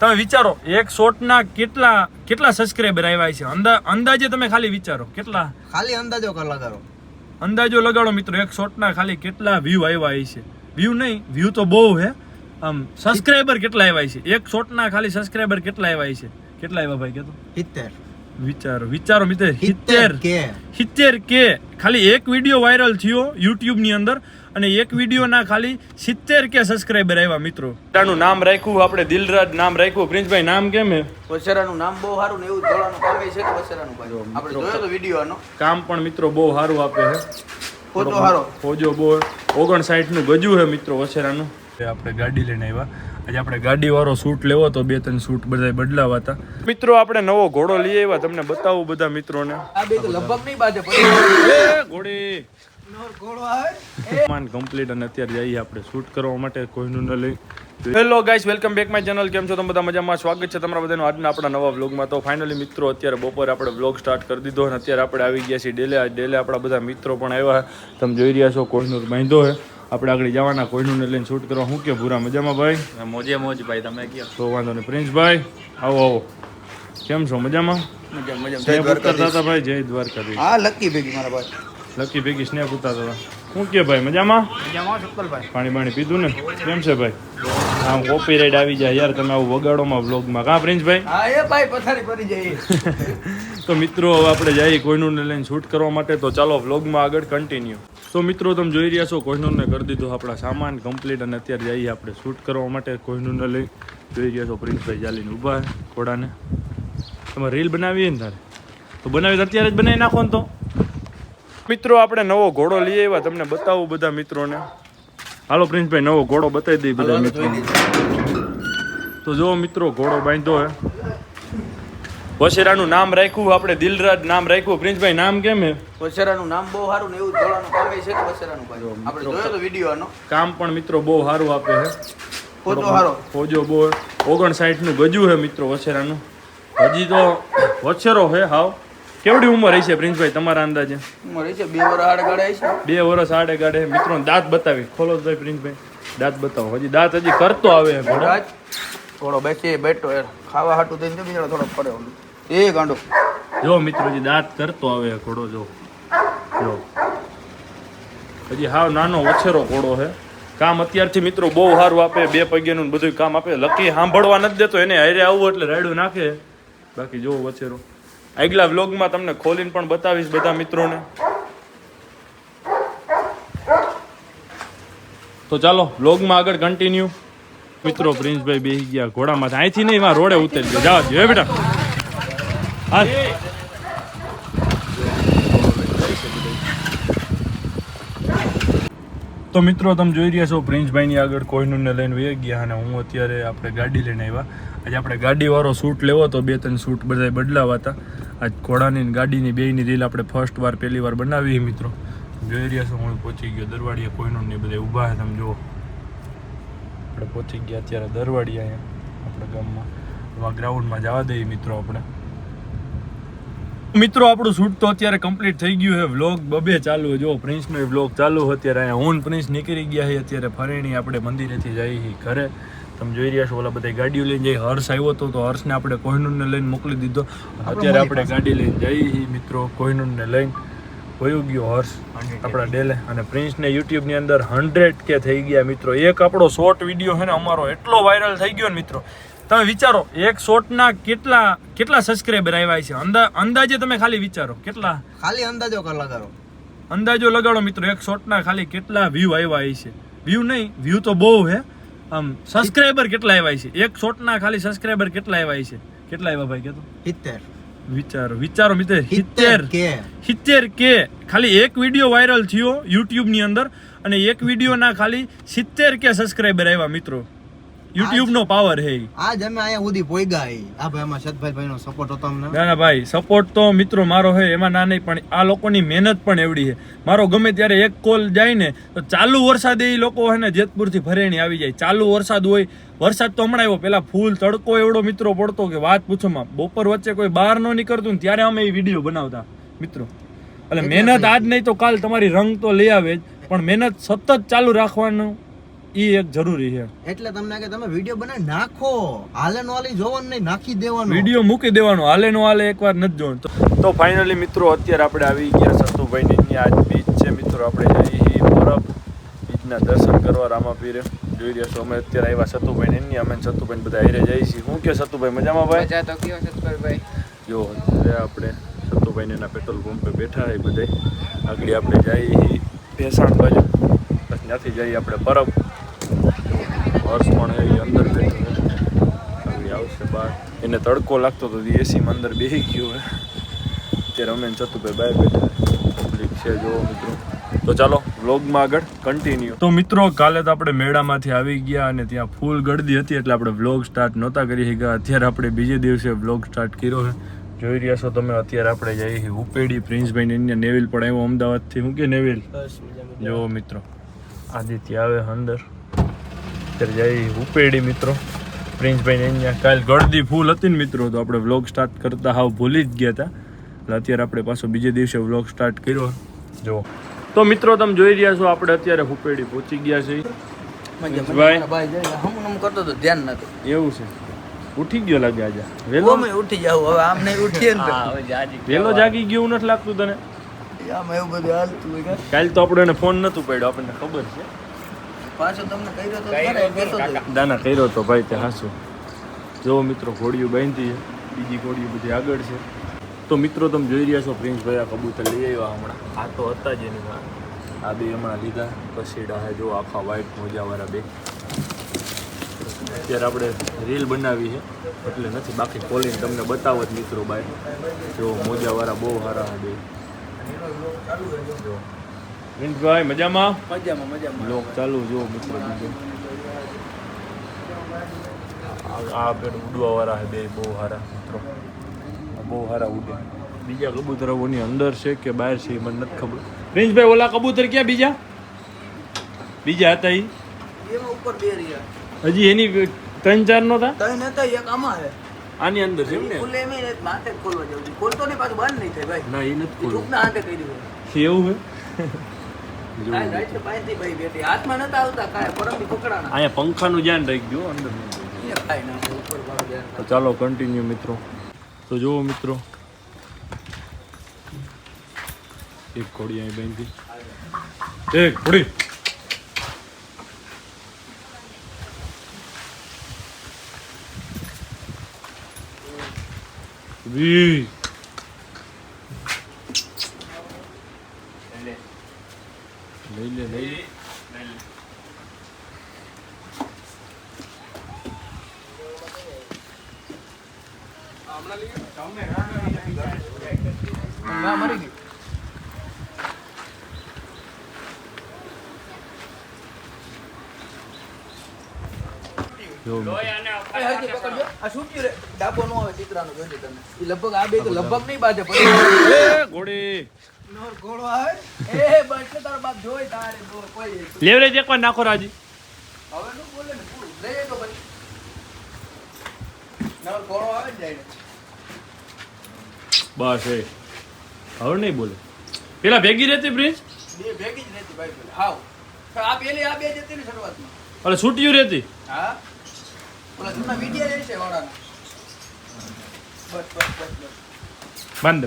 તમે વિચારો એક શોર્ટના કેટલા સબસ્ક્રાઇબર આવ્યા છે અંદાજે તમે ખાલી વિચારો કેટલા ખાલી અંદાજો લગાડો અંદાજો લગાડો મિત્રો એક શોર્ટના ખાલી કેટલા વ્યૂ આવ્યા છે વ્યૂ નહીં વ્યૂ તો બહુ હે આમ સબસ્ક્રાઇબર કેટલા આવ્યા છે એક શોર્ટના ખાલી સબસ્ક્રાઇબર કેટલા આવ્યા છે કેટલા આવ્યા ભાઈ કહેતો 70 વિચારો મિત્ર 70K ખાલી એક વિડિયો વાયરલ થયો YouTube ની અંદર અને એક વિડિયો ના ખાલી 70K સબસ્ક્રાઇબર આવ્યા મિત્રો તાનું નામ રાખ્યું આપણે દિલરાજ નામ રાખ્યું પ્રિન્સભાઈ નામ કેમ હે વસેરાનું નામ બહુ સારું ને એવું ધોળાનું કામ છે કે વસેરાનું ભાઈ આપણે જોયો તો વિડિયો આનો કામ પણ મિત્રો બહુ સારું આપે છે ફોટો સારો ફોજો બહુ 59 નું ગજુ હે મિત્રો વસેરાનું આપણે ગાડી લઈને આવ્યા આજે આપણે ગાડી વાળો શૂટ લેવો તો 2-3 શૂટ બધા બદલાવા હતા મિત્રો આપણે નવો ઘોડો લઈ આવ્યા તમને બતાવું બધા મિત્રોને આ બે તો લગભગ નહીં બાજે ઘોડી ઘોડો આવે સામાન કમ્પ્લીટ અને અત્યારે જઈએ આપણે શૂટ કરવા માટે કોઈનું ન લઈ hello guys welcome back my channel કેમ છો તમે બધા મજામાં સ્વાગત છે તમારા બધાનું આજના આપણા નવા વ્લોગમાં તો ફાઇનલી મિત્રો અત્યારે બપોરે આપણે વ્લોગ સ્ટાર્ટ કરી દીધો અને અત્યારે આપણે આવી ગયા છીએ ડેલે આપણા બધા મિત્રો પણ આવ્યા તમે જોઈ રહ્યા છો કોઈનું બાંધો હે આપણે આગળ જવાના કોઈનું લઈને શૂટ કરવા શું કે ભૂરા મજામાં ભાઈ મોજે મોજ ભાઈ તમે કયો તો વાંધો નહીં પ્રિન્સભાઈ આવો કેમ છો મજામાં સ્નેપ ઉતારતા હતા ભાઈ જય દ્વારકાધીશ હા લકી ભેગી મારા ભાઈ લકી ભેગી સ્નેપ ઉતારતા હતા શું કે ભાઈ મજામાં સુકલભાઈ પાણી પીધું ને કેમ છે ભાઈ આમ કોપીરાઈટ આવી જાય યાર તમે આવું વગાડોમાં વ્લોગમાં કા પ્રિન્સભાઈ હા એ ભાઈ પથારી પડી જાય તો મિત્રો હવે આપણે જઈએ કોઈનું લઈને શૂટ કરવા માટે તો ચાલો વ્લોગમાં આગળ કન્ટિન્યુ તો મિત્રો તમે જોઈ રહ્યા છો કોઈનું કરી દીધું આપણા સામાન કમ્પ્લીટ અને અત્યારે જઈએ આપણે શૂટ કરવા માટે કોઈનું લઈ જોઈ રહ્યા છો પ્રિન્સભાઈ ચાલીને ઊભા ઘોડાને તમે રીલ બનાવીએ ને તારે તો બનાવી અત્યારે જ બનાવી નાખો ને તો મિત્રો આપણે નવો ઘોડો લઈ આવ્યા તમને બતાવું બધા મિત્રોને હાલો પ્રિન્સભાઈ નવો ઘોડો બતાવી દઈએ બધા મિત્રો તો જો મિત્રો ઘોડો બાંધો હે વસેરાનું નામ રાખ્યું આપણે દિલરાજ નામ રાખ્યું પ્રિન્સભાઈ નામ કેમ હે વસેરાનું નામ બહુ સારું ને એવું ધોળાનું કામ છે કે વસેરાનું ભાઈ આપણે જોયો તો વિડિયો આનો કામ પણ મિત્રો બહુ સારું આપે છે ફોટો સારો ફોજો બહુ 59 નું ગજુ હે મિત્રો વસેરાનું હજી તો વછેરો હે હાવ કેવડી ઉંમર હશે પ્રિન્સભાઈ તમારા અંદાજે ઉંમર છે 2 વર્ષ આડે ગાડે છે 2 વર્ષ આડે ગાડે મિત્રો દાંત બતાવી ખોલો ભાઈ પ્રિન્સભાઈ દાંત બતાવો હજી દાંત હજી કરતો આવે ઘોડો બેઠો ખાવા હાટું થઈને બીજો થોડો પડે એ ગાંડો જો મિત્રો હજી દાંત કરતો આવે ઘોડો જો હજી હાવ નાનો વછેરો ઘોડો છે કામ અત્યારથી મિત્રો બહુ સારું આપે 2 પગેનું બધું કામ આપે લકી સાંભળવા નથી દેતો એને હારે આવવું એટલે રાયડું નાખે બાકી જો વછેરો આગલા વ્લોગમાં તમને ખોલીને પણ બતાવીશ બધા મિત્રોને તો ચાલો વ્લોગમાં આગળ કન્ટિન્યુ મિત્રો પ્રિન્સભાઈ બેસી ગયા ઘોડામાં અહીંથી નહીં એમાં રોડે ઉતરી ગયો જાવ જો બેટા હા તો મિત્રો તમે જોઈ રહ્યા છો પ્રિન્સભાઈની આગળ કોઈનું લઈને વહી ગયા અને હું અત્યારે આપણે ગાડી લઈને આવ્યા આજે આપણે ગાડીવાળો શૂટ લેવો તો 2-3 શૂટ બધા બદલાવા હતા આજ ઘોડાની ગાડીની બેયની રીલ આપણે પહેલી વાર બનાવી મિત્રો જોઈ રહ્યા છો હું પહોંચી ગયો દરવાડીએ કોઈનું ને બધા ઊભા છે તમે જુઓ આપણે પહોંચી ગયા અત્યારે દરવાડી અહીંયા આપણા ગામમાં એમાં ગ્રાઉન્ડમાં જવા દઈએ મિત્રો આપણે મિત્રો આપણું શૂટ તો અત્યારે કમ્પ્લીટ થઈ ગયું છે વ્લોગ બબે ચાલુ છે જો પ્રિન્સનો વ્લોગ ચાલુ અત્યારે અહીંયા હું પ્રિન્સ નીકળી ગયા છે અત્યારે ફરેણી આપણે મંદિરેથી જઈએ ઘરે તમે જોઈ રહ્યા છો ઓલા બધા ગાડીઓ લઈને જઈ હર્ષ આવ્યો હતો તો હર્ષને આપણે કોહિનૂરને લઈને મોકલી દીધો અત્યારે આપણે ગાડી લઈને જઈએ મિત્રો કોહિનૂરને લઈને વયું ગયો હર્ષ આપણા ડેલે અને પ્રિન્સને યુટ્યુબની અંદર 100K થઈ ગયા મિત્રો એક આપણો શોર્ટ વિડીયો છે ને અમારો એટલો વાયરલ થઈ ગયો ને મિત્રો તમે વિચારો એક શોર્ટના કેટલા સબસ્ક્રાઇબર આવ્યા છે અંદાજે તમે ખાલી વિચારો કેટલા ખાલી અંદાજો લગાડો અંદાજો લગાડો મિત્રો એક શોર્ટના ખાલી કેટલા વ્યૂ આવ્યા છે વ્યૂ નહીં વ્યૂ તો બહુ હે આમ સબસ્ક્રાઇબર કેટલા આવ્યા છે એક શોર્ટના ખાલી સબસ્ક્રાઇબર કેટલા આવ્યા છે કેટલા આવ્યા ભાઈ કહેતો 70 વિચારો મિત્ર 70K ખાલી એક વિડિયો વાયરલ થયો YouTube ની અંદર અને એક વિડિયો ના ખાલી 70K સબસ્ક્રાઇબર આવ્યા મિત્રો YouTube નો પાવર હે આજ અમે અહીંયા સુધી પોઈગા આ ભાઈ આમાં સતભાઈ નો સપોર્ટ હતો અમને ના ભાઈ સપોર્ટ તો મિત્રો મારો હે એમાં ના નહીં પણ આ લોકોની મહેનત પણ એવડી છે મારો ગમે ત્યારે એક કોલ જાય ને તો ચાલુ વરસાદ એ લોકો હે ને જેતપુર થી ફરેણી આવી જાય ચાલુ વરસાદ હોય વરસાદ તો હમણાં આવ્યો પેલા ફૂલ તડકો એવડો મિત્રો પડતો કે વાત પૂછોમાં બપોર વચ્ચે કોઈ બહાર ન નીકળતું ને ત્યારે અમે એ વિડીયો બનાવતા મિત્રો એટલે મહેનત આજ નહીં તો કાલ તમારી રંગ તો લઈ આવે જ પણ મહેનત સતત ચાલુ રાખવાનું ઈ એક જરૂરી છે. એટલે તમને કે તમે વિડીયો બનાવી નાખો, હાલે નો હાલે જોવાનું નહીં, નાખી દેવાનું. વિડીયો મૂકી દેવાનો, હાલે નો હાલે એકવાર નથી જોવાનું. તો ફાઇનલી મિત્રો અત્યારે આપણે આવી ગયા સતુભાઈની ત્યાં. આજ બીચ છે મિત્રો, આપણે જઈએ બરફ બીચના દર્શન કરવા રામાપીરે. જોઈ રહ્યા છો અમે અત્યારે આવ્યા સતુભાઈ ને અમે સતુભાઈ બધા હારે જઈએ છીએ. શું કે સતુભાઈ મજામાં ભાઈ? મજા તો કયો સતભાઈ? જો અત્યારે આપણે સતુભાઈ એના પેટ્રોલ પંપે બેઠા હોય બધા. આગળ આપણે જઈએ ભેસાણ બાજુ, પછી ત્યાંથી જઈએ આપણે બરફ. હર્ષ પણ એ અંદર બેઠો આગળ આવશે બહાર. એને તડકો લાગતો તો એસીમાં અંદર બેસી ગયો હોય. અત્યારે અમે સતુભાઈ બહાર બેઠા પબ્લિક છે જો મિત્રો. તો ચાલો વ્લોગમાં આગળ કન્ટિન્યુ. તો મિત્રો કાલે તો આપણે મેળામાંથી આવી ગયા અને ત્યાં ફૂલ ગળદી હતી એટલે આપણે વ્લોગ સ્ટાર્ટ નહોતા કરી શક્યા. અત્યારે આપણે બીજે દિવસે વ્લોગ સ્ટાર્ટ કર્યો છે. જોઈ રહ્યા છો તમે અત્યારે આપણે જઈએ છીએ ઉપેડી. પ્રિન્સભાઈ ને નેવિલ પણ આવ્યો અમદાવાદથી. શું કે નેવિલ? જો મિત્રો આદિત્ય આવે અંદર. અત્યારે જઈએ ઉપેડી મિત્રો પ્રિન્સભાઈ ને અહીંયા. કાલ ગળદી ફૂલ હતી ને મિત્રો, તો આપણે વ્લોગ સ્ટાર્ટ કરતા હાવ ભૂલી જ ગયા હતા. એટલે અત્યારે આપણે પાછો બીજે દિવસે વ્લોગ સ્ટાર્ટ કર્યો. જો તો મિત્રો તમે જોઈ રહ્યા છો આપણે અત્યારે હુપેડી પહોંચી ગયા છીએ. ભાઈ જાય હમ કરતો તો ધ્યાન નતું. એવું છે? ઉઠી ગયો લાગે આજે વેલો? ઓમે ઉઠી જાવ હવે, આમ નહીં ઉઠીએ ને વેલો જાગી ગયો એવું નથી લાગતું તને? આમ એવું બધું હાલતું હોય કે કાલ તો આપણે એને ફોન નતું પડ્યો, આપણને ખબર છે. પાછો તમને કર્યો તો ખરા, કહેતો તો. દાના કર્યો તો ભાઈ તે હાસું. જો મિત્રો ઘોડીઓ બાંધી છે, બીજી ઘોડીઓ બધી આગળ છે. તો મિત્રો તમે જોઈ રહ્યા છો પ્રિન્સભાઈ આ કબૂતર લઈ આવ્યા હમણાં. આ તો હતા જ એની માં, આ બે હમણાં લીધા. પસીડા છે જો આખા વ્હાઈટ મોજાવાળા બે. અત્યારે આપણે રીલ બનાવી છે એટલે નથી, બાકી ખોલીને તમને બતાવો જ મિત્રો બાય. જો મોજાવાળા બહુ સારા છે બે. જો પ્રિન્સભાઈ મજામાં? મજામાં લોક ચાલુ જો મિત્રો બીજો. આ પેલું ઉડવાવાળા છે બે બહુ સારા મિત્રો, બહુ સારા ઉડે. બીજા કબૂતરોની અંદર છે કે બહાર છે એ મને નથી ખબર. પ્રિન્સભાઈ ઓલા કબૂતર ક્યાં બીજા હતા એ? એમાં ઉપર બે રહ્યા. હજી એની 3-4 નો હતા. તઈ નતા, એક આમાં હે. આની અંદર છે એમ ને? ખુલે એમ નહીં, માથે જ ખોલવા જવું. ખોલતો નહીં, પાછું બંધ નહીં થાય ભાઈ. ના એ નથી ખોલું. ચૂપના હાથે કરી દીધું. એવું હે? કાંઈ જાય છે પાયથી ભાઈ બેઠી. હાથમાં નતા આવતા કાંઈ, પરમથી પકડાના. અહીંયા પંખાનું ધ્યાન રાખજો અંદર નહીં. એને ખાઈ નાખે ઉપર વાળું ધ્યાન. તો ચાલો કન્ટિન્યુ મિત્રો. તો જુઓ મિત્રો એક ઘોડી અહીં બાંધી. એક ઘોડી લઈ લે. ના મરી ગઈ. જો મિત્રો. હરખી પકડજો. આ છૂટ્યું રે. ડાબો નો આવે ચિત્રાનો જોજો તમે. ઈ લગભગ આ બે તો લગભગ નહીં બાજે પડી. એ ઘોડી નોર ઘોડો આવે. એ બસ તો તારો બાપ જોઈ તારે કોઈ. લેવરેજ એકવાર નાખો રાજી. હવે નું બોલે ને પૂરું. લઈ તો પછી. નોર ઘોડો આવે જ જાય. બસ એ હવે નહીં બોલે. પેલા ભેગી રહેતી પ્રિન્સ? બે ભેગી જ રહેતી ભાઈ પેલી. હાવ. પણ આ પેલી આ બે જતી ને શરૂઆતમાં. અરે છૂટ્યું રહેતી. હા. ઓલા જૂના વિડિયા રહેશે વાળાના. બસ. બાંધ દે.